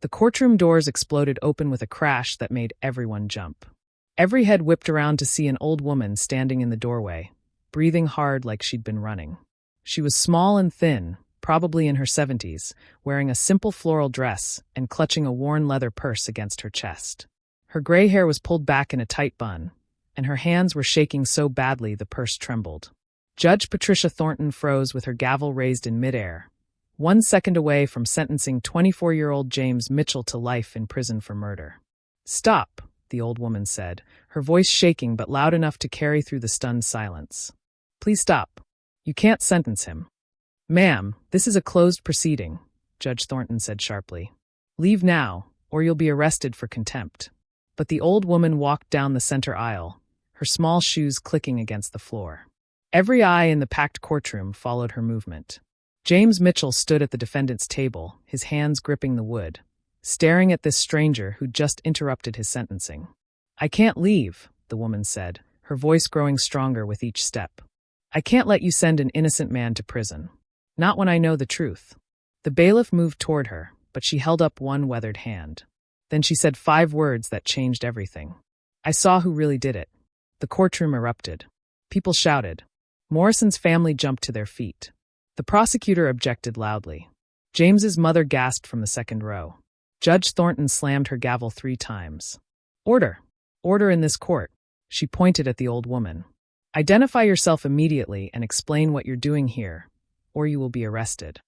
The courtroom doors exploded open with a crash that made everyone jump. Every head whipped around to see an old woman standing in the doorway, breathing hard like she'd been running. She was small and thin, probably in her 70s, wearing a simple floral dress and clutching a worn leather purse against her chest. Her gray hair was pulled back in a tight bun, and her hands were shaking so badly the purse trembled. Judge Patricia Thornton froze with her gavel raised in midair, 1 second away from sentencing 24-year-old James Mitchell to life in prison for murder. "Stop," the old woman said, her voice shaking but loud enough to carry through the stunned silence. "Please stop. You can't sentence him." "Ma'am, this is a closed proceeding," Judge Thornton said sharply. "Leave now, or you'll be arrested for contempt." But the old woman walked down the center aisle, her small shoes clicking against the floor. Every eye in the packed courtroom followed her movement. James Mitchell stood at the defendant's table, his hands gripping the wood, staring at this stranger who'd just interrupted his sentencing. "I can't leave," the woman said, her voice growing stronger with each step. "I can't let you send an innocent man to prison. Not when I know the truth." The bailiff moved toward her, but she held up one weathered hand. Then she said 5 words that changed everything. "I saw who really did it." The courtroom erupted. People shouted. Morrison's family jumped to their feet. The prosecutor objected loudly. James's mother gasped from the second row. Judge Thornton slammed her gavel 3 times. "Order! Order in this court." She pointed at the old woman. "Identify yourself immediately and explain what you're doing here, or you will be arrested."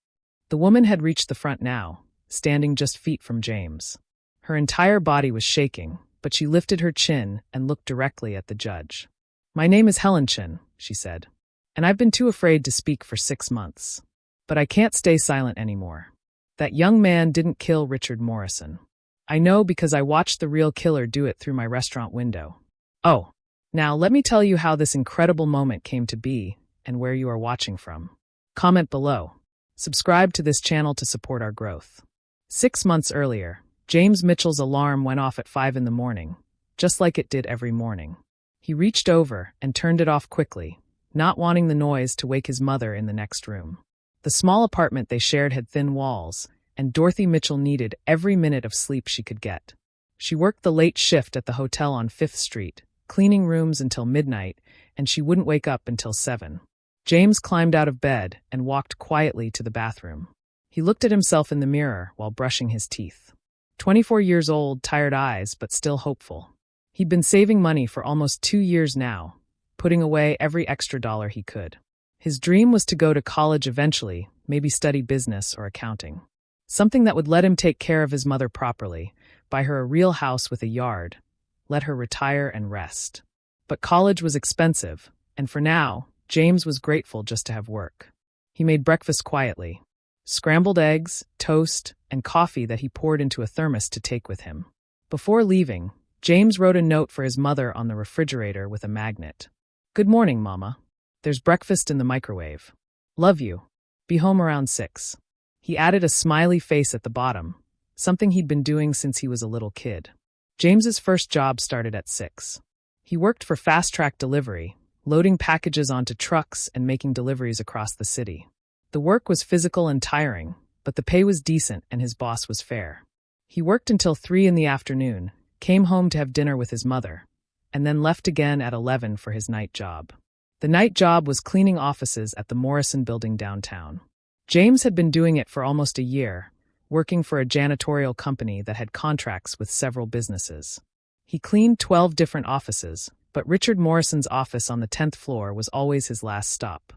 The woman had reached the front now, standing just feet from James. Her entire body was shaking, but she lifted her chin and looked directly at the judge. "My name is Helen Chin," she said, "and I've been too afraid to speak for 6 months. But I can't stay silent anymore. That young man didn't kill Richard Morrison. I know because I watched the real killer do it through my restaurant window. Oh, now let me tell you how this incredible moment came to be and where you are watching from. Comment below. Subscribe to this channel to support our growth." 6 months earlier, James Mitchell's alarm went off at 5 in the morning, just like it did every morning. He reached over and turned it off quickly, not wanting the noise to wake his mother in the next room. The small apartment they shared had thin walls, and Dorothy Mitchell needed every minute of sleep she could get. She worked the late shift at the hotel on 5th Street, cleaning rooms until midnight, and she wouldn't wake up until 7. James climbed out of bed and walked quietly to the bathroom. He looked at himself in the mirror while brushing his teeth. 24 years old, tired eyes, but still hopeful. He'd been saving money for almost 2 years now, putting away every extra dollar he could. His dream was to go to college eventually, maybe study business or accounting. Something that would let him take care of his mother properly, buy her a real house with a yard, let her retire and rest. But college was expensive, and for now, James was grateful just to have work. He made breakfast quietly. Scrambled eggs, toast, and coffee that he poured into a thermos to take with him. Before leaving, James wrote a note for his mother on the refrigerator with a magnet. "Good morning, Mama. There's breakfast in the microwave. Love you. Be home around 6. He added a smiley face at the bottom, something he'd been doing since he was a little kid. James's first job started at 6. He worked for Fast Track Delivery, loading packages onto trucks and making deliveries across the city. The work was physical and tiring, but the pay was decent and his boss was fair. He worked until 3 in the afternoon, came home to have dinner with his mother, and then left again at 11 for his night job. The night job was cleaning offices at the Morrison building downtown. James had been doing it for almost a year, working for a janitorial company that had contracts with several businesses. He cleaned 12 different offices, but Richard Morrison's office on the 10th floor was always his last stop.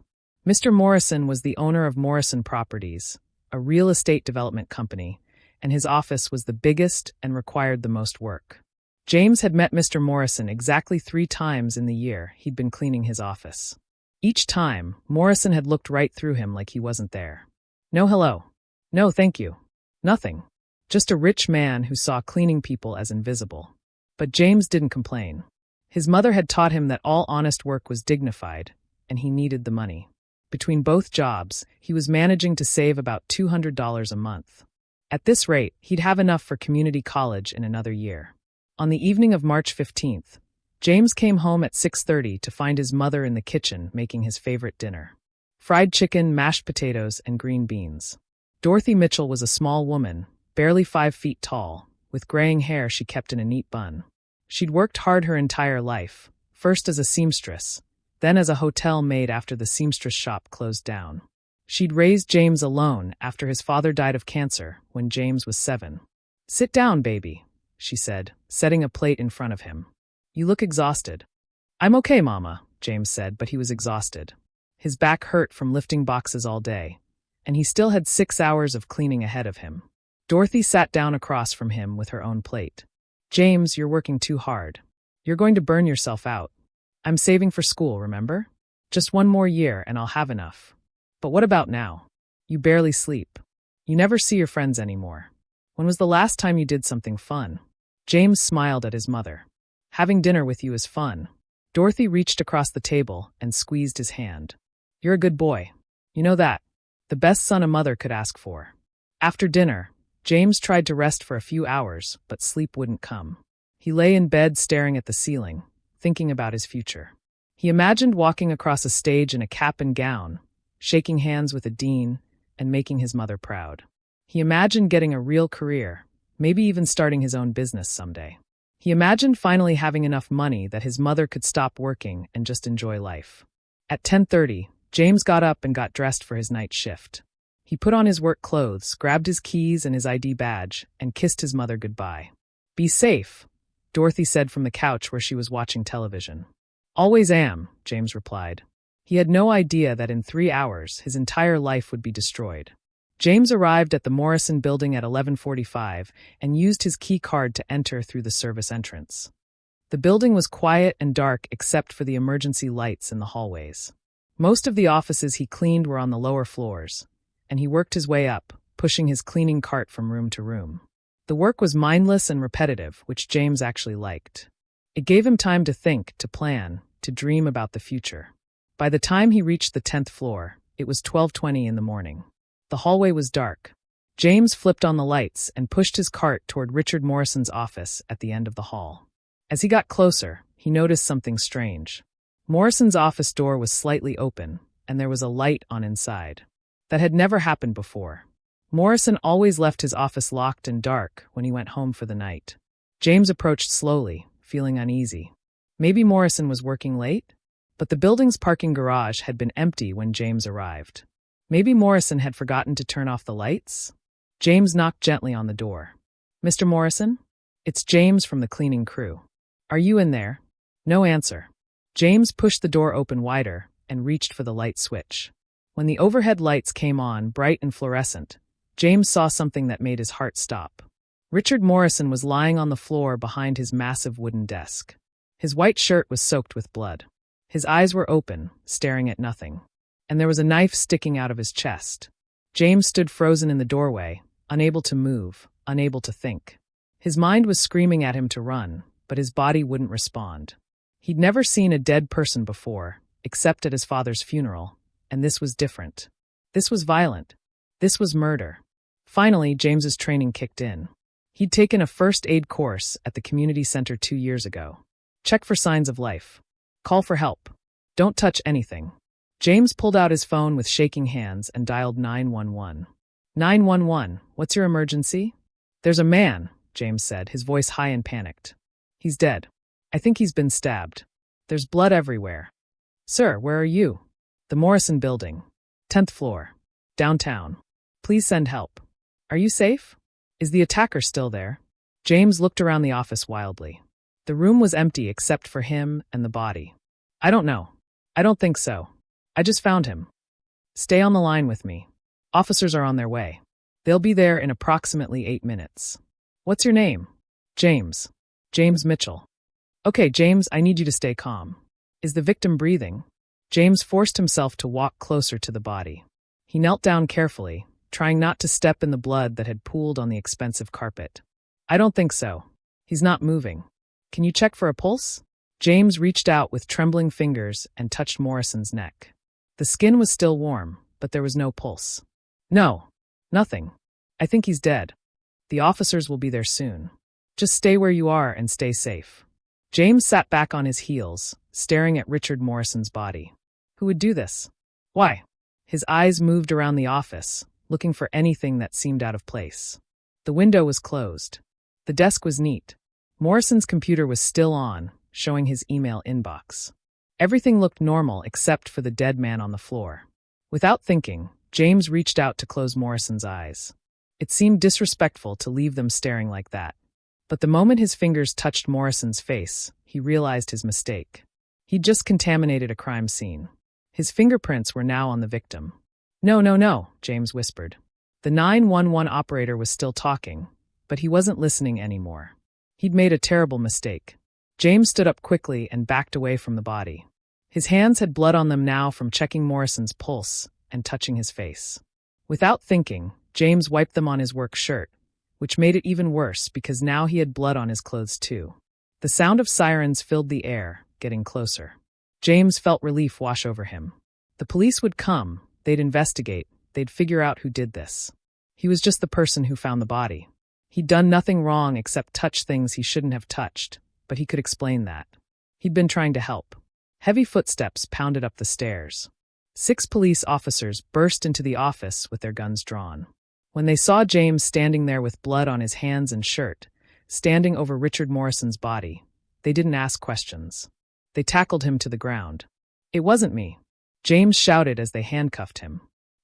Mr. Morrison was the owner of Morrison Properties, a real estate development company, and his office was the biggest and required the most work. James had met Mr. Morrison exactly 3 times in the year he'd been cleaning his office. Each time, Morrison had looked right through him like he wasn't there. "No hello. No thank you. Nothing. Just a rich man who saw cleaning people as invisible." But James didn't complain. His mother had taught him that all honest work was dignified, and he needed the money. Between both jobs, he was managing to save about $200 a month. At this rate, he'd have enough for community college in another year. On the evening of March 15th, James came home at 6:30 to find his mother in the kitchen making his favorite dinner. Fried chicken, mashed potatoes, and green beans. Dorothy Mitchell was a small woman, barely 5 feet tall, with graying hair she kept in a neat bun. She'd worked hard her entire life, first as a seamstress, then as a hotel maid after the seamstress shop closed down. She'd raised James alone after his father died of cancer when James was 7. "Sit down, baby," she said, setting a plate in front of him. "You look exhausted." "I'm okay, Mama," James said, but he was exhausted. His back hurt from lifting boxes all day, and he still had 6 hours of cleaning ahead of him. Dorothy sat down across from him with her own plate. "James, you're working too hard. You're going to burn yourself out. I'm saving for school, remember? Just 1 more year and I'll have enough. But what about now? You barely sleep. You never see your friends anymore. When was the last time you did something fun?" James smiled at his mother. "Having dinner with you is fun." Dorothy reached across the table and squeezed his hand. "You're a good boy. You know that. The best son a mother could ask for." After dinner, James tried to rest for a few hours, but sleep wouldn't come. He lay in bed staring at the ceiling, thinking about his future. He imagined walking across a stage in a cap and gown, shaking hands with a dean, and making his mother proud. He imagined getting a real career, maybe even starting his own business someday. He imagined finally having enough money that his mother could stop working and just enjoy life. At 10:30, James got up and got dressed for his night shift. He put on his work clothes, grabbed his keys and his ID badge, and kissed his mother goodbye. "Be safe," Dorothy said from the couch where she was watching television. "Always am," James replied. He had no idea that in 3 hours his entire life would be destroyed. James arrived at the Morrison building at 11:45 and used his key card to enter through the service entrance. The building was quiet and dark except for the emergency lights in the hallways. Most of the offices he cleaned were on the lower floors, and he worked his way up, pushing his cleaning cart from room to room. The work was mindless and repetitive, which James actually liked. It gave him time to think, to plan, to dream about the future. By the time he reached the 10th floor, it was 12:20 in the morning. The hallway was dark. James flipped on the lights and pushed his cart toward Richard Morrison's office at the end of the hall. As he got closer, he noticed something strange. Morrison's office door was slightly open, and there was a light on inside. That had never happened before. Morrison always left his office locked and dark when he went home for the night. James approached slowly, feeling uneasy. Maybe Morrison was working late? But the building's parking garage had been empty when James arrived. Maybe Morrison had forgotten to turn off the lights? James knocked gently on the door. "Mr. Morrison? It's James from the cleaning crew. Are you in there?" No answer. James pushed the door open wider and reached for the light switch. When the overhead lights came on, bright and fluorescent, James saw something that made his heart stop. Richard Morrison was lying on the floor behind his massive wooden desk. His white shirt was soaked with blood. His eyes were open, staring at nothing. And there was a knife sticking out of his chest. James stood frozen in the doorway, unable to move, unable to think. His mind was screaming at him to run, but his body wouldn't respond. He'd never seen a dead person before, except at his father's funeral, and this was different. This was violent. This was murder. Finally, James's training kicked in. He'd taken a first aid course at the community center 2 years ago. Check for signs of life. Call for help. Don't touch anything. James pulled out his phone with shaking hands and dialed 911. 911, what's your emergency? "There's a man," James said, his voice high and panicked. "He's dead. I think he's been stabbed. There's blood everywhere." "Sir, where are you?" "The Morrison building. 10th floor. Downtown. Please send help." "Are you safe? Is the attacker still there?" James looked around the office wildly. The room was empty except for him and the body. "I don't know. I don't think so. I just found him." "Stay on the line with me. Officers are on their way. They'll be there in approximately 8 minutes. What's your name?" "James. James Mitchell." "Okay, James, I need you to stay calm. Is the victim breathing?" James forced himself to walk closer to the body. He knelt down carefully, trying not to step in the blood that had pooled on the expensive carpet. "I don't think so. He's not moving. Can you check for a pulse?" James reached out with trembling fingers and touched Morrison's neck. The skin was still warm, but there was no pulse. "No, nothing. I think he's dead. The officers will be there soon. Just stay where you are and stay safe." James sat back on his heels, staring at Richard Morrison's body. Who would do this? Why? His eyes moved around the office, looking for anything that seemed out of place. The window was closed. The desk was neat. Morrison's computer was still on, showing his email inbox. Everything looked normal except for the dead man on the floor. Without thinking, James reached out to close Morrison's eyes. It seemed disrespectful to leave them staring like that. But the moment his fingers touched Morrison's face, he realized his mistake. He'd just contaminated a crime scene. His fingerprints were now on the victim. No, no, no, James whispered. The 911 operator was still talking, but he wasn't listening anymore. He'd made a terrible mistake. James stood up quickly and backed away from the body. His hands had blood on them now from checking Morrison's pulse and touching his face. Without thinking, James wiped them on his work shirt, which made it even worse because now he had blood on his clothes too. The sound of sirens filled the air, getting closer. James felt relief wash over him. The police would come, they'd investigate, they'd figure out who did this. He was just the person who found the body. He'd done nothing wrong except touch things he shouldn't have touched, but he could explain that. He'd been trying to help. Heavy footsteps pounded up the stairs. 6 police officers burst into the office with their guns drawn. When they saw James standing there with blood on his hands and shirt, standing over Richard Morrison's body, they didn't ask questions. They tackled him to the ground. It wasn't me, James shouted as they handcuffed him.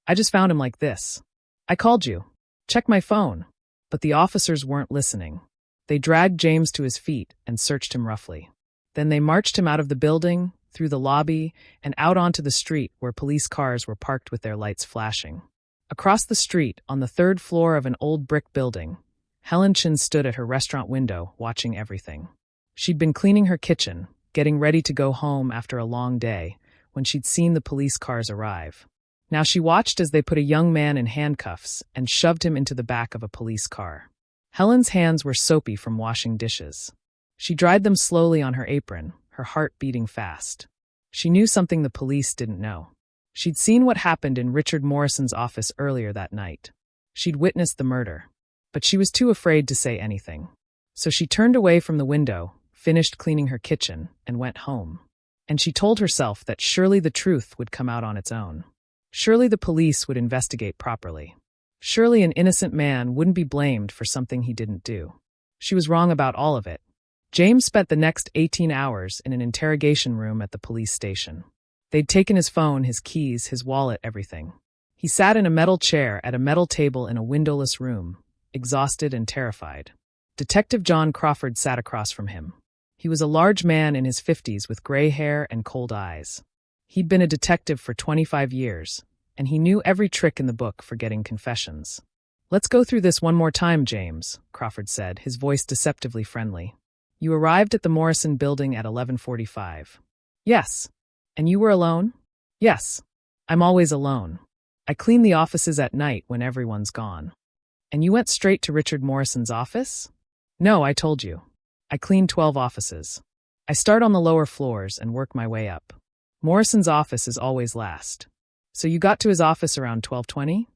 I just found him like this. I called you. Check my phone. But the officers weren't listening. They dragged James to his feet and searched him roughly. Then they marched him out of the building, through the lobby, and out onto the street where police cars were parked with their lights flashing. Across the street, on the 3rd floor of an old brick building, Helen Chin stood at her restaurant window, watching everything. She'd been cleaning her kitchen, getting ready to go home after a long day, when she'd seen the police cars arrive. Now she watched as they put a young man in handcuffs and shoved him into the back of a police car. Helen's hands were soapy from washing dishes. She dried them slowly on her apron, her heart beating fast. She knew something the police didn't know. She'd seen what happened in Richard Morrison's office earlier that night. She'd witnessed the murder. But she was too afraid to say anything. So she turned away from the window, finished cleaning her kitchen, and went home. And she told herself that surely the truth would come out on its own. Surely the police would investigate properly. Surely an innocent man wouldn't be blamed for something he didn't do. She was wrong about all of it. James spent the next 18 hours in an interrogation room at the police station. They'd taken his phone, his keys, his wallet, everything. He sat in a metal chair at a metal table in a windowless room, exhausted and terrified. Detective John Crawford sat across from him. He was a large man in his 50s with gray hair and cold eyes. He'd been a detective for 25 years, and he knew every trick in the book for getting confessions. Let's go through this one more time, James, Crawford said, his voice deceptively friendly. You arrived at the Morrison building at 11:45. Yes. And you were alone? Yes. I'm always alone. I clean the offices at night when everyone's gone. And you went straight to Richard Morrison's office? No, I told you. I clean 12 offices. I start on the lower floors and work my way up. Morrison's office is always last. So you got to his office around 12:20?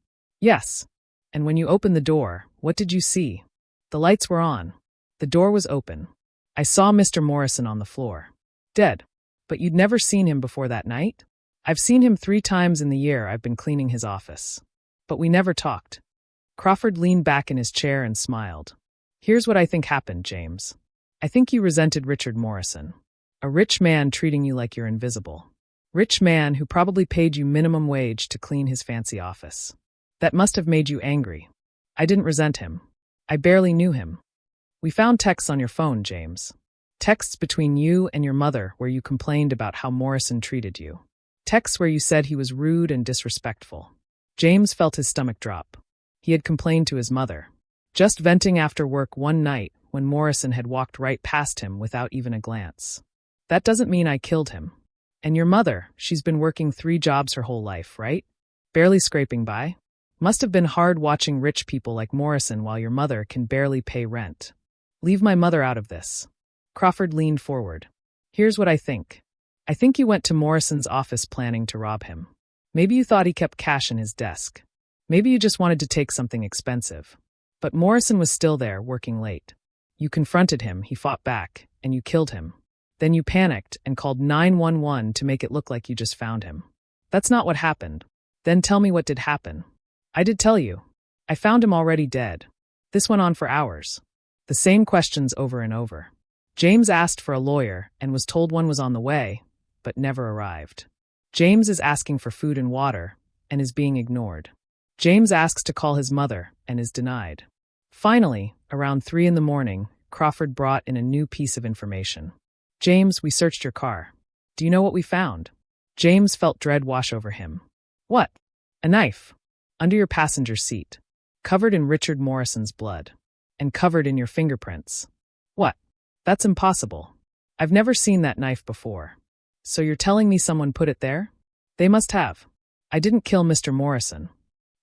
Yes. And when you opened the door, what did you see? The lights were on. The door was open. I saw Mr. Morrison on the floor. Dead. But you'd never seen him before that night? I've seen him 3 times in the year I've been cleaning his office. But we never talked. Crawford leaned back in his chair and smiled. Here's what I think happened, James. I think you resented Richard Morrison. A rich man treating you like you're invisible. Rich man who probably paid you minimum wage to clean his fancy office. That must have made you angry. I didn't resent him. I barely knew him. We found texts on your phone, James. Texts between you and your mother where you complained about how Morrison treated you. Texts where you said he was rude and disrespectful. James felt his stomach drop. He had complained to his mother. Just venting after work one night when Morrison had walked right past him without even a glance. That doesn't mean I killed him. And your mother, she's been working 3 jobs her whole life, right? Barely scraping by? Must have been hard watching rich people like Morrison while your mother can barely pay rent. Leave my mother out of this. Crawford leaned forward. Here's what I think. I think you went to Morrison's office planning to rob him. Maybe you thought he kept cash in his desk. Maybe you just wanted to take something expensive. But Morrison was still there, working late. You confronted him, he fought back, and you killed him. Then you panicked and called 911 to make it look like you just found him. That's not what happened. Then tell me what did happen. I did tell you. I found him already dead. This went on for hours. The same questions over and over. James asked for a lawyer and was told one was on the way, but never arrived. James is asking for food and water and is being ignored. James asks to call his mother and is denied. Finally, around 3 in the morning, Crawford brought in a new piece of information. James, we searched your car. Do you know what we found? James felt dread wash over him. What? A knife. Under your passenger seat. Covered in Richard Morrison's blood. And covered in your fingerprints. What? That's impossible. I've never seen that knife before. So you're telling me someone put it there? They must have. I didn't kill Mr. Morrison.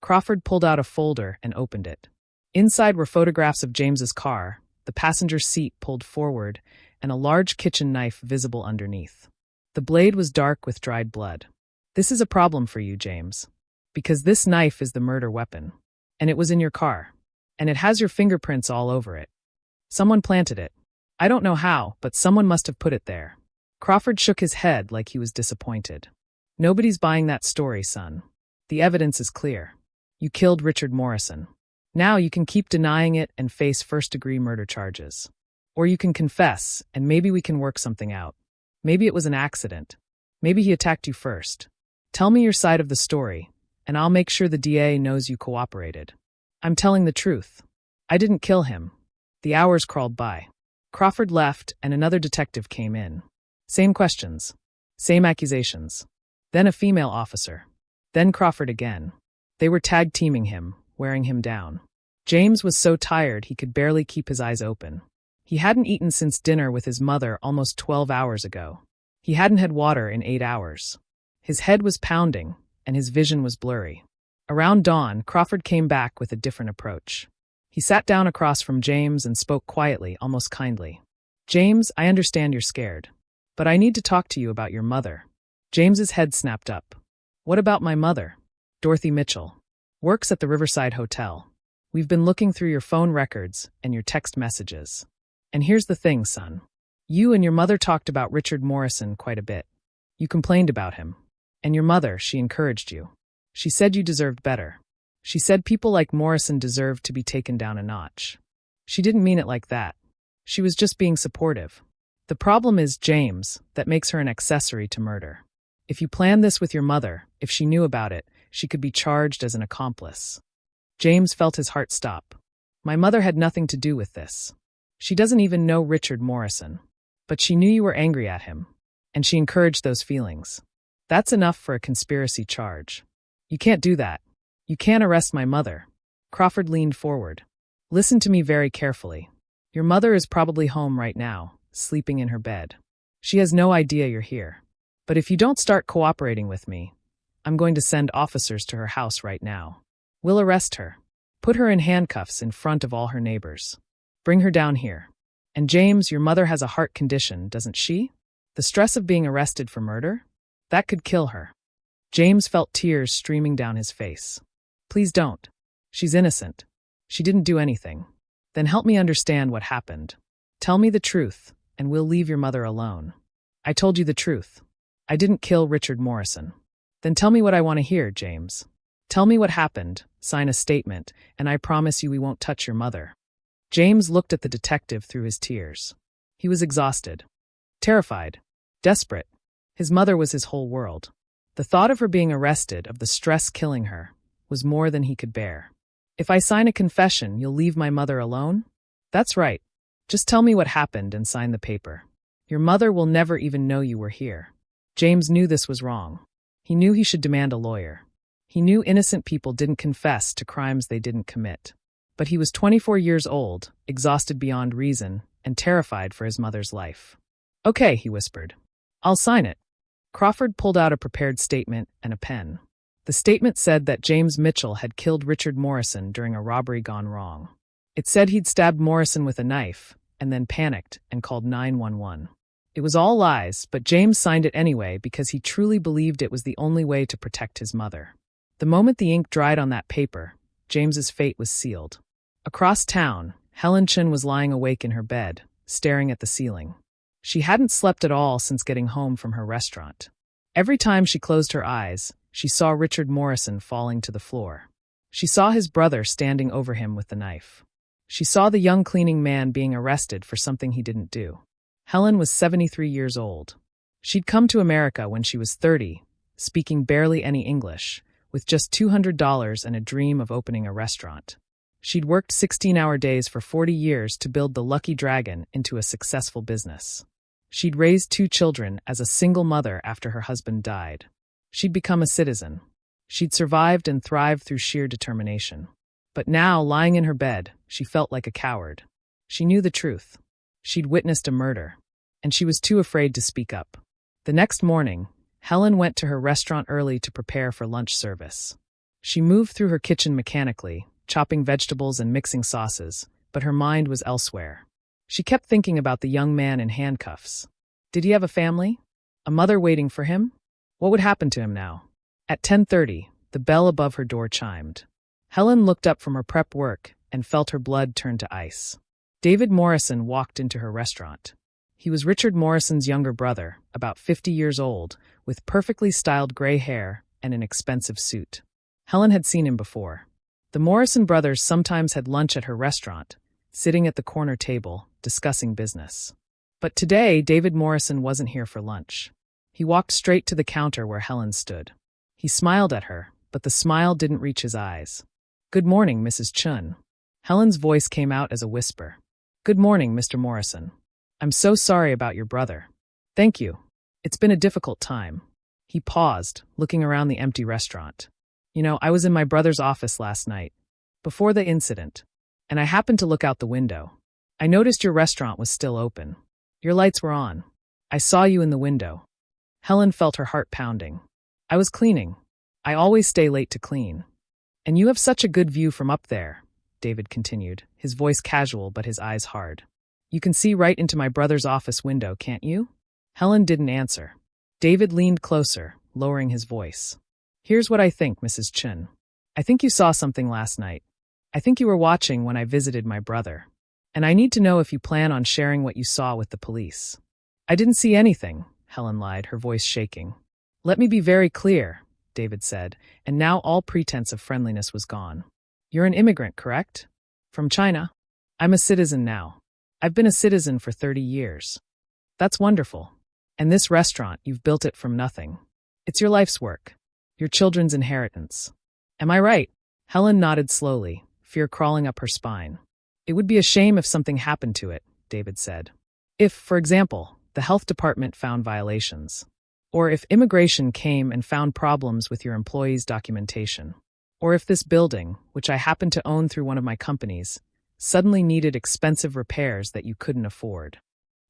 Crawford pulled out a folder and opened it. Inside were photographs of James's car, the passenger seat pulled forward, and a large kitchen knife visible underneath. The blade was dark with dried blood. This is a problem for you, James. Because this knife is the murder weapon. And it was in your car. And it has your fingerprints all over it. Someone planted it. I don't know how, but someone must have put it there. Crawford shook his head like he was disappointed. Nobody's buying that story, son. The evidence is clear. You killed Richard Morrison. Now you can keep denying it and face first-degree murder charges. Or you can confess, and maybe we can work something out. Maybe it was an accident. Maybe he attacked you first. Tell me your side of the story, and I'll make sure the DA knows you cooperated. I'm telling the truth. I didn't kill him. The hours crawled by. Crawford left, and another detective came in. Same questions. Same accusations. Then a female officer. Then Crawford again. They were tag-teaming him, wearing him down. James was so tired he could barely keep his eyes open. He hadn't eaten since dinner with his mother almost 12 hours ago. He hadn't had water in 8 hours. His head was pounding, and his vision was blurry. Around dawn, Crawford came back with a different approach. He sat down across from James and spoke quietly, almost kindly. James, I understand you're scared. But I need to talk to you about your mother. James's head snapped up. What about my mother? Dorothy Mitchell. Works at the Riverside Hotel. We've been looking through your phone records and your text messages. And here's the thing, son. You and your mother talked about Richard Morrison quite a bit. You complained about him. And your mother, she encouraged you. She said you deserved better. She said people like Morrison deserved to be taken down a notch. She didn't mean it like that. She was just being supportive. The problem is, James, that makes her an accessory to murder. If you planned this with your mother, if she knew about it, she could be charged as an accomplice. James felt his heart stop. My mother had nothing to do with this. She doesn't even know Richard Morrison. But she knew you were angry at him. And she encouraged those feelings. That's enough for a conspiracy charge. You can't do that. You can't arrest my mother. Crawford leaned forward. Listen to me very carefully. Your mother is probably home right now, sleeping in her bed. She has no idea you're here. But if you don't start cooperating with me, I'm going to send officers to her house right now. We'll arrest her. Put her in handcuffs in front of all her neighbors. Bring her down here. And James, your mother has a heart condition, doesn't she? The stress of being arrested for murder? That could kill her. James felt tears streaming down his face. Please don't. She's innocent. She didn't do anything. Then help me understand what happened. Tell me the truth, and we'll leave your mother alone. I told you the truth. I didn't kill Richard Morrison. Then tell me what I want to hear, James. Tell me what happened, sign a statement, and I promise you we won't touch your mother. James looked at the detective through his tears. He was exhausted. Terrified. Desperate. His mother was his whole world. The thought of her being arrested, of the stress killing her, was more than he could bear. If I sign a confession, you'll leave my mother alone? That's right. Just tell me what happened and sign the paper. Your mother will never even know you were here. James knew this was wrong. He knew he should demand a lawyer. He knew innocent people didn't confess to crimes they didn't commit. But he was 24 years old, exhausted beyond reason, and terrified for his mother's life. Okay, he whispered. I'll sign it. Crawford pulled out a prepared statement and a pen. The statement said that James Mitchell had killed Richard Morrison during a robbery gone wrong. It said he'd stabbed Morrison with a knife, and then panicked and called 911. It was all lies, but James signed it anyway because he truly believed it was the only way to protect his mother. The moment the ink dried on that paper, James's fate was sealed. Across town, Helen Chin was lying awake in her bed, staring at the ceiling. She hadn't slept at all since getting home from her restaurant. Every time she closed her eyes, she saw Richard Morrison falling to the floor. She saw his brother standing over him with the knife. She saw the young cleaning man being arrested for something he didn't do. Helen was 73 years old. She'd come to America when she was 30, speaking barely any English, with just $200 and a dream of opening a restaurant. She'd worked 16-hour days for 40 years to build the Lucky Dragon into a successful business. She'd raised 2 children as a single mother after her husband died. She'd become a citizen. She'd survived and thrived through sheer determination. But now, lying in her bed, she felt like a coward. She knew the truth. She'd witnessed a murder, and she was too afraid to speak up. The next morning, Helen went to her restaurant early to prepare for lunch service. She moved through her kitchen mechanically, chopping vegetables and mixing sauces, but her mind was elsewhere. She kept thinking about the young man in handcuffs. Did he have a family? A mother waiting for him? What would happen to him now? At 10:30, the bell above her door chimed. Helen looked up from her prep work and felt her blood turn to ice. David Morrison walked into her restaurant. He was Richard Morrison's younger brother, about 50 years old, with perfectly styled gray hair and an expensive suit. Helen had seen him before. The Morrison brothers sometimes had lunch at her restaurant, sitting at the corner table, discussing business. But today, David Morrison wasn't here for lunch. He walked straight to the counter where Helen stood. He smiled at her, but the smile didn't reach his eyes. "Good morning, Mrs. Chun." Helen's voice came out as a whisper. "Good morning, Mr. Morrison. I'm so sorry about your brother." "Thank you. It's been a difficult time." He paused, looking around the empty restaurant. I was in my brother's office last night, before the incident, and I happened to look out the window. I noticed your restaurant was still open. Your lights were on. I saw you in the window." Helen felt her heart pounding. "I was cleaning. I always stay late to clean. And you have such a good view from up there," David continued, his voice casual but his eyes hard. "You can see right into my brother's office window, can't you?" Helen didn't answer. David leaned closer, lowering his voice. "Here's what I think, Mrs. Chun. I think you saw something last night. I think you were watching when I visited my brother. And I need to know if you plan on sharing what you saw with the police." "I didn't see anything," Helen lied, her voice shaking. "Let me be very clear," David said, and now all pretense of friendliness was gone. "You're an immigrant, correct? From China?" "I'm a citizen now. I've been a citizen for 30 years. "That's wonderful. And this restaurant, you've built it from nothing. It's your life's work. Your children's inheritance. Am I right?" Helen nodded slowly, fear crawling up her spine. "It would be a shame if something happened to it," David said. "If, for example, the health department found violations. Or if immigration came and found problems with your employees' documentation. Or if this building, which I happen to own through one of my companies, suddenly needed expensive repairs that you couldn't afford.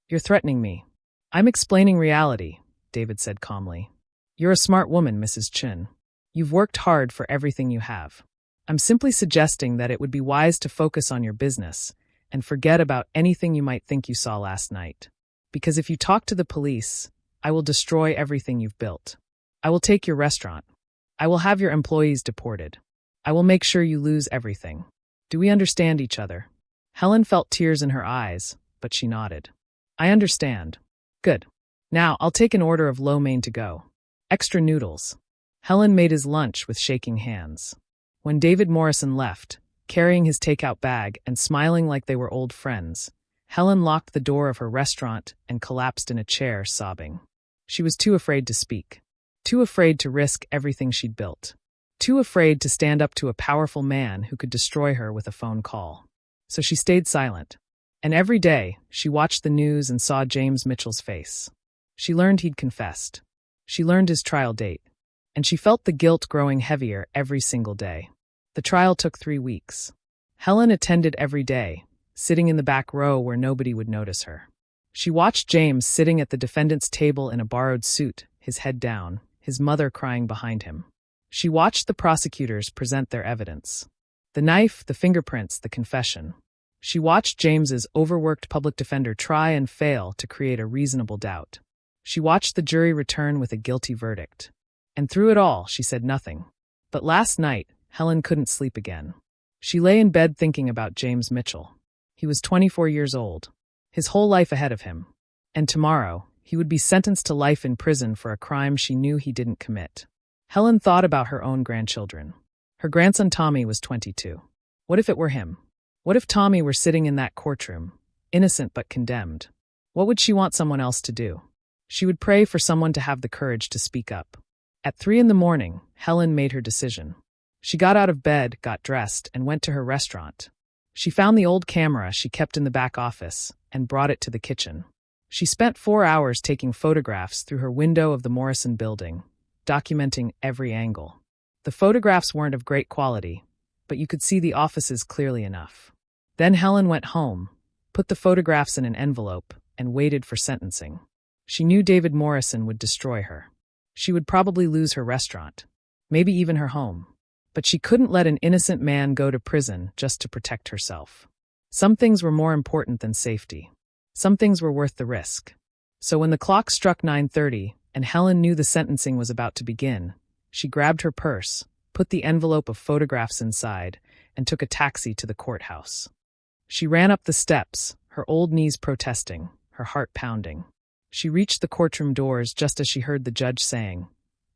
You're threatening me." "I'm explaining reality," David said calmly. "You're a smart woman, Mrs. Chun. You've worked hard for everything you have. I'm simply suggesting that it would be wise to focus on your business and forget about anything you might think you saw last night. Because if you talk to the police, I will destroy everything you've built. I will take your restaurant. I will have your employees deported. I will make sure you lose everything. Do we understand each other?" Helen felt tears in her eyes, but she nodded. "I understand." "Good. Now, I'll take an order of lo mein to go. Extra noodles." Helen made his lunch with shaking hands. When David Morrison left, carrying his takeout bag and smiling like they were old friends, Helen locked the door of her restaurant and collapsed in a chair, sobbing. She was too afraid to speak. Too afraid to risk everything she'd built. Too afraid to stand up to a powerful man who could destroy her with a phone call. So she stayed silent. And every day, she watched the news and saw James Mitchell's face. She learned he'd confessed. She learned his trial date. And she felt the guilt growing heavier every single day. The trial took 3 weeks. Helen attended every day, sitting in the back row where nobody would notice her. She watched James sitting at the defendant's table in a borrowed suit, his head down, his mother crying behind him. She watched the prosecutors present their evidence. The knife, the fingerprints, the confession. She watched James's overworked public defender try and fail to create a reasonable doubt. She watched the jury return with a guilty verdict. And through it all, she said nothing. But last night, Helen couldn't sleep again. She lay in bed thinking about James Mitchell. He was 24 years old, his whole life ahead of him. And tomorrow, he would be sentenced to life in prison for a crime she knew he didn't commit. Helen thought about her own grandchildren. Her grandson Tommy was 22. What if it were him? What if Tommy were sitting in that courtroom, innocent but condemned? What would she want someone else to do? She would pray for someone to have the courage to speak up. At 3 a.m, Helen made her decision. She got out of bed, got dressed, and went to her restaurant. She found the old camera she kept in the back office and brought it to the kitchen. She spent 4 hours taking photographs through her window of the Morrison building, documenting every angle. The photographs weren't of great quality, but you could see the offices clearly enough. Then Helen went home, put the photographs in an envelope, and waited for sentencing. She knew David Morrison would destroy her. She would probably lose her restaurant, maybe even her home. But she couldn't let an innocent man go to prison just to protect herself. Some things were more important than safety. Some things were worth the risk. So when the clock struck 9:30 and Helen knew the sentencing was about to begin, she grabbed her purse, put the envelope of photographs inside, and took a taxi to the courthouse. She ran up the steps, her old knees protesting, her heart pounding. She reached the courtroom doors just as she heard the judge saying,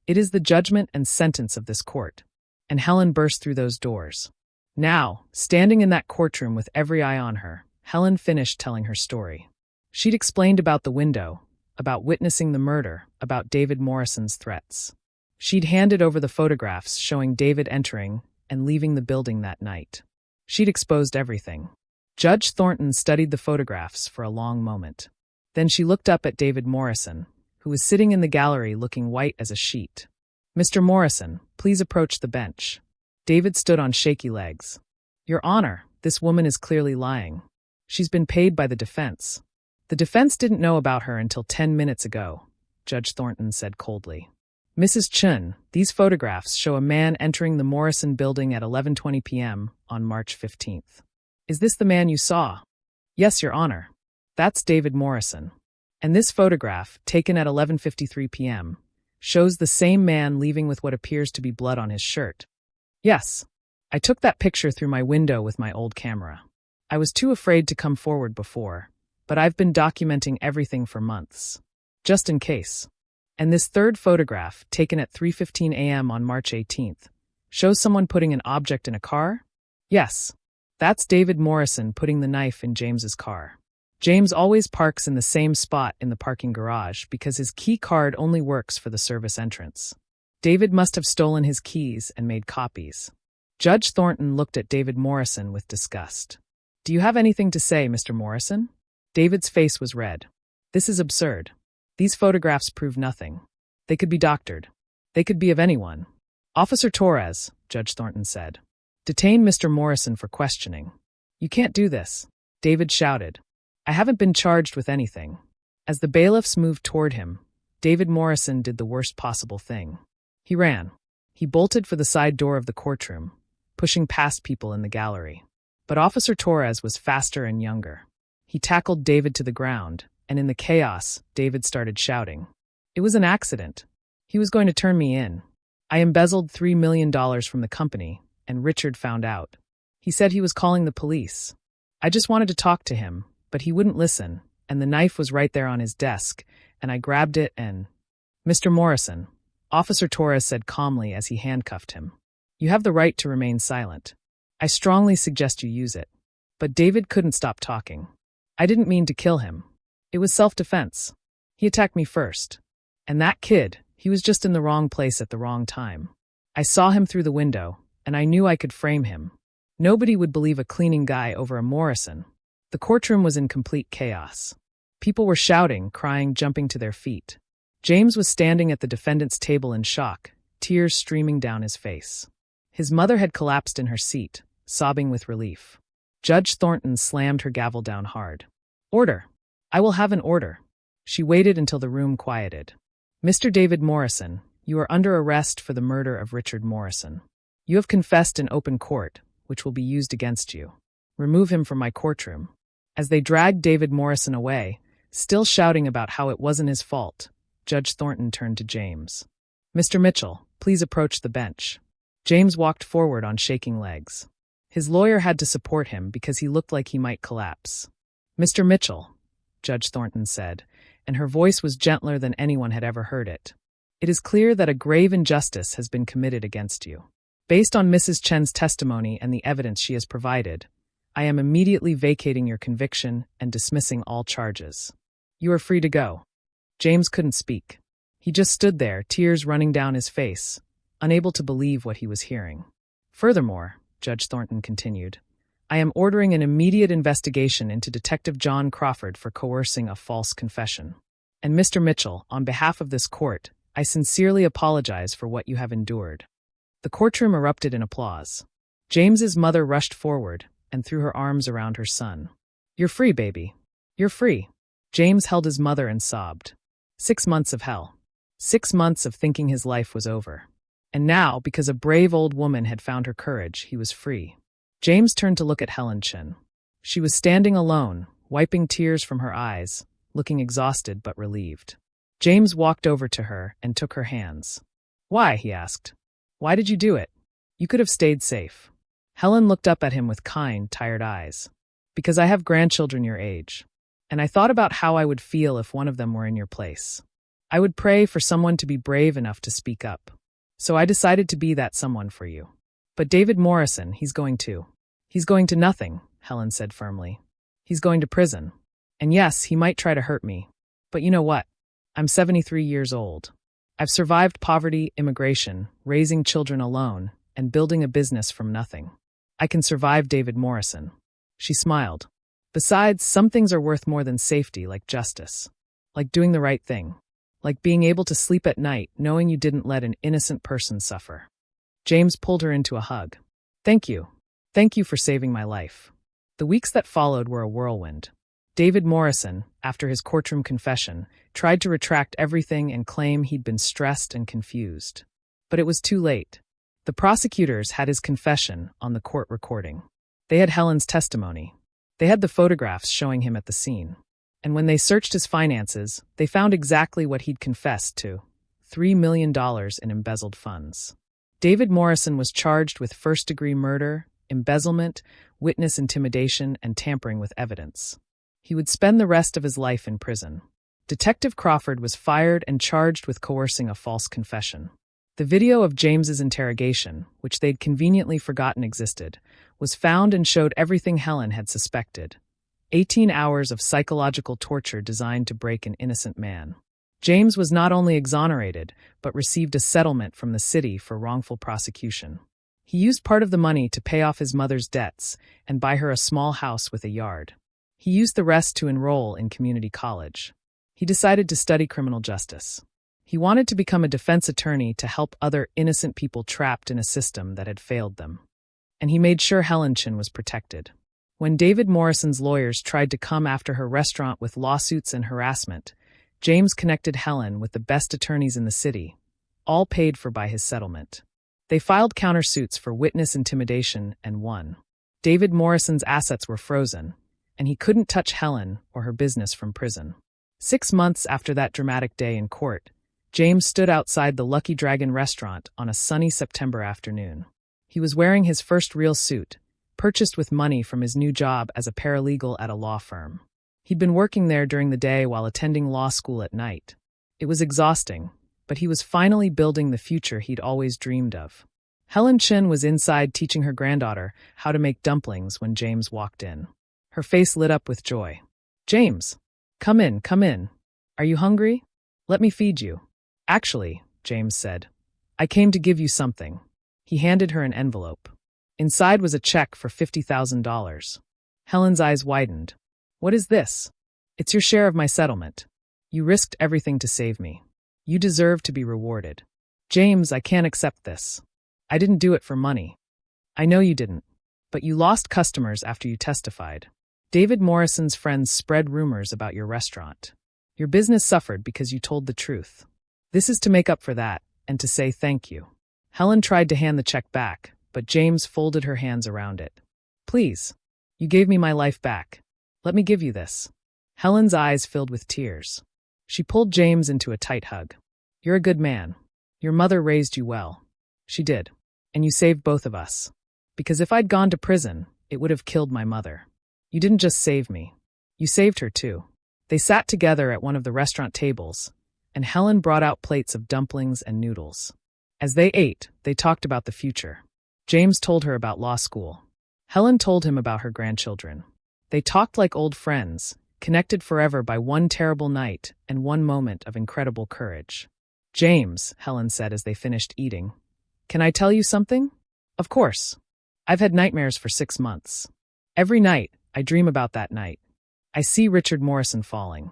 "It is the judgment and sentence of this court." And Helen burst through those doors. Now, standing in that courtroom with every eye on her, Helen finished telling her story. She'd explained about the window, about witnessing the murder, about David Morrison's threats. She'd handed over the photographs showing David entering and leaving the building that night. She'd exposed everything. Judge Thornton studied the photographs for a long moment. Then she looked up at David Morrison, who was sitting in the gallery looking white as a sheet. "Mr. Morrison, please approach the bench." David stood on shaky legs. "Your Honor, this woman is clearly lying. She's been paid by the defense." "The defense didn't know about her until 10 minutes ago," Judge Thornton said coldly. "Mrs. Chun, these photographs show a man entering the Morrison building at 11:20 p.m. on March 15th. Is this the man you saw?" "Yes, Your Honor. That's David Morrison. And this photograph, taken at 11:53 p.m., shows the same man leaving with what appears to be blood on his shirt." "Yes. I took that picture through my window with my old camera. I was too afraid to come forward before, but I've been documenting everything for months. Just in case. And this third photograph, taken at 3:15 a.m. on March 18th, shows someone putting an object in a car?" "Yes. That's David Morrison putting the knife in James's car. James always parks in the same spot in the parking garage because his key card only works for the service entrance. David must have stolen his keys and made copies." Judge Thornton looked at David Morrison with disgust. "Do you have anything to say, Mr. Morrison?" David's face was red. "This is absurd. These photographs prove nothing. They could be doctored. They could be of anyone." "Officer Torres," Judge Thornton said, "detain Mr. Morrison for questioning." "You can't do this," David shouted. "I haven't been charged with anything." As the bailiffs moved toward him, David Morrison did the worst possible thing. He ran. He bolted for the side door of the courtroom, pushing past people in the gallery. But Officer Torres was faster and younger. He tackled David to the ground, and in the chaos, David started shouting. "It was an accident. He was going to turn me in. I embezzled $3 million from the company, and Richard found out. He said he was calling the police. I just wanted to talk to him, but he wouldn't listen, and the knife was right there on his desk, and I grabbed it and—" "Mr. Morrison," Officer Torres said calmly as he handcuffed him, "you have the right to remain silent. I strongly suggest you use it." But David couldn't stop talking. "I didn't mean to kill him. It was self-defense. He attacked me first. And that kid, he was just in the wrong place at the wrong time. I saw him through the window, and I knew I could frame him. Nobody would believe a cleaning guy over a Morrison." The courtroom was in complete chaos. People were shouting, crying, jumping to their feet. James was standing at the defendant's table in shock, tears streaming down his face. His mother had collapsed in her seat, sobbing with relief. Judge Thornton slammed her gavel down hard. "Order. I will have an order." She waited until the room quieted. "Mr. David Morrison, you are under arrest for the murder of Richard Morrison. You have confessed in open court, which will be used against you. Remove him from my courtroom." As they dragged David Morrison away, still shouting about how it wasn't his fault, Judge Thornton turned to James. "Mr. Mitchell, please approach the bench." James walked forward on shaking legs. His lawyer had to support him because he looked like he might collapse. "Mr. Mitchell," Judge Thornton said, and her voice was gentler than anyone had ever heard it. "It is clear that a grave injustice has been committed against you. Based on Mrs. Chen's testimony and the evidence she has provided, I am immediately vacating your conviction and dismissing all charges. You are free to go." James couldn't speak. He just stood there, tears running down his face, unable to believe what he was hearing. "Furthermore," Judge Thornton continued, "I am ordering an immediate investigation into Detective John Crawford for coercing a false confession. And Mr. Mitchell, on behalf of this court, I sincerely apologize for what you have endured." The courtroom erupted in applause. James's mother rushed forward and threw her arms around her son. "You're free, baby. You're free." James held his mother and sobbed. 6 months of hell. 6 months of thinking his life was over. And now, because a brave old woman had found her courage, he was free. James turned to look at Helen Chin. She was standing alone, wiping tears from her eyes, looking exhausted but relieved. James walked over to her and took her hands. "Why?" he asked. "Why did you do it? You could have stayed safe." Helen looked up at him with kind, tired eyes. "Because I have grandchildren your age. And I thought about how I would feel if one of them were in your place. I would pray for someone to be brave enough to speak up. So I decided to be that someone for you. But David Morrison, he's going to nothing," Helen said firmly. "He's going to prison. And yes, he might try to hurt me. But you know what? I'm 73 years old. I've survived poverty, immigration, raising children alone, and building a business from nothing. I can survive David Morrison." She smiled. "Besides, some things are worth more than safety, like justice. Like doing the right thing. Like being able to sleep at night knowing you didn't let an innocent person suffer." James pulled her into a hug. "Thank you. Thank you for saving my life." The weeks that followed were a whirlwind. David Morrison, after his courtroom confession, tried to retract everything and claim he'd been stressed and confused. But it was too late. The prosecutors had his confession on the court recording. They had Helen's testimony. They had the photographs showing him at the scene. And when they searched his finances, they found exactly what he'd confessed to: $3 million in embezzled funds. David Morrison was charged with first-degree murder, embezzlement, witness intimidation, and tampering with evidence. He would spend the rest of his life in prison. Detective Crawford was fired and charged with coercing a false confession. The video of James's interrogation, which they'd conveniently forgotten existed, was found and showed everything Helen had suspected: 18 hours of psychological torture designed to break an innocent man. James was not only exonerated, but received a settlement from the city for wrongful prosecution. He used part of the money to pay off his mother's debts and buy her a small house with a yard. He used the rest to enroll in community college. He decided to study criminal justice. He wanted to become a defense attorney to help other innocent people trapped in a system that had failed them. And he made sure Helen Chin was protected. When David Morrison's lawyers tried to come after her restaurant with lawsuits and harassment, James connected Helen with the best attorneys in the city, all paid for by his settlement. They filed countersuits for witness intimidation and won. David Morrison's assets were frozen, and he couldn't touch Helen or her business from prison. 6 months after that dramatic day in court, James stood outside the Lucky Dragon restaurant on a sunny September afternoon. He was wearing his first real suit, purchased with money from his new job as a paralegal at a law firm. He'd been working there during the day while attending law school at night. It was exhausting, but he was finally building the future he'd always dreamed of. Helen Chin was inside teaching her granddaughter how to make dumplings when James walked in. Her face lit up with joy. "James, come in, come in. Are you hungry? Let me feed you." "Actually," James said, "I came to give you something." He handed her an envelope. Inside was a check for $50,000. Helen's eyes widened. "What is this?" "It's your share of my settlement. You risked everything to save me. You deserve to be rewarded." "James, I can't accept this. I didn't do it for money." "I know you didn't, but you lost customers after you testified. David Morrison's friends spread rumors about your restaurant. Your business suffered because you told the truth. This is to make up for that, and to say thank you." Helen tried to hand the check back, but James folded her hands around it. "Please, you gave me my life back. Let me give you this." Helen's eyes filled with tears. She pulled James into a tight hug. "You're a good man. Your mother raised you well." "She did. And you saved both of us. Because if I'd gone to prison, it would have killed my mother. You didn't just save me. You saved her too." They sat together at one of the restaurant tables, and Helen brought out plates of dumplings and noodles. As they ate, they talked about the future. James told her about law school. Helen told him about her grandchildren. They talked like old friends, connected forever by one terrible night and one moment of incredible courage. James, Helen said as they finished eating, can I tell you something? Of course. I've had nightmares for 6 months. Every night, I dream about that night. I see Richard Morrison falling.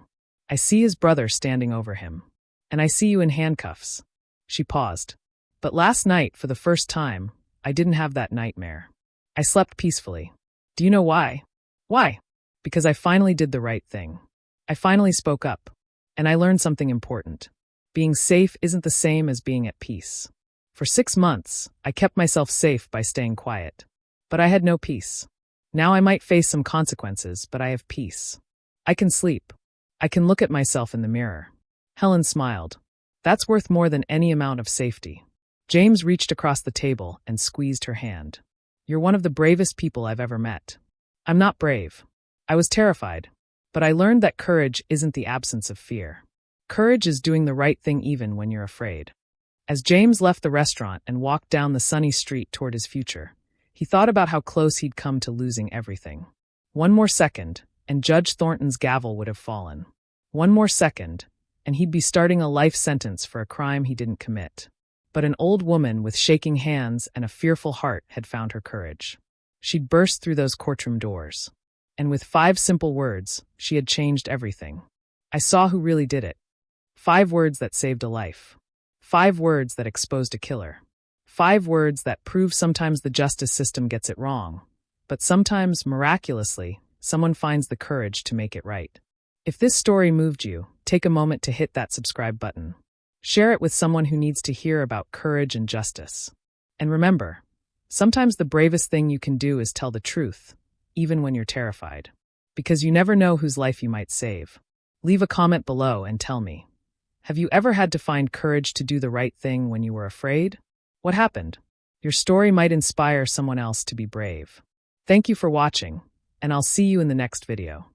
I see his brother standing over him. And I see you in handcuffs. She paused. But last night, for the first time, I didn't have that nightmare. I slept peacefully. Do you know why? Why? Because I finally did the right thing. I finally spoke up. And I learned something important. Being safe isn't the same as being at peace. For 6 months, I kept myself safe by staying quiet. But I had no peace. Now I might face some consequences, but I have peace. I can sleep. I can look at myself in the mirror. Helen smiled. That's worth more than any amount of safety. James reached across the table and squeezed her hand. You're one of the bravest people I've ever met. I'm not brave. I was terrified. But I learned that courage isn't the absence of fear. Courage is doing the right thing even when you're afraid. As James left the restaurant and walked down the sunny street toward his future, he thought about how close he'd come to losing everything. One more second, and Judge Thornton's gavel would have fallen. One more second, and he'd be starting a life sentence for a crime he didn't commit. But an old woman with shaking hands and a fearful heart had found her courage. She'd burst through those courtroom doors. And with 5 simple words, she had changed everything. I saw who really did it. 5 words that saved a life. 5 words that exposed a killer. 5 words that prove sometimes the justice system gets it wrong, but sometimes, miraculously, someone finds the courage to make it right. If this story moved you, take a moment to hit that subscribe button. Share it with someone who needs to hear about courage and justice. And remember, sometimes the bravest thing you can do is tell the truth, even when you're terrified. Because you never know whose life you might save. Leave a comment below and tell me. Have you ever had to find courage to do the right thing when you were afraid? What happened? Your story might inspire someone else to be brave. Thank you for watching, and I'll see you in the next video.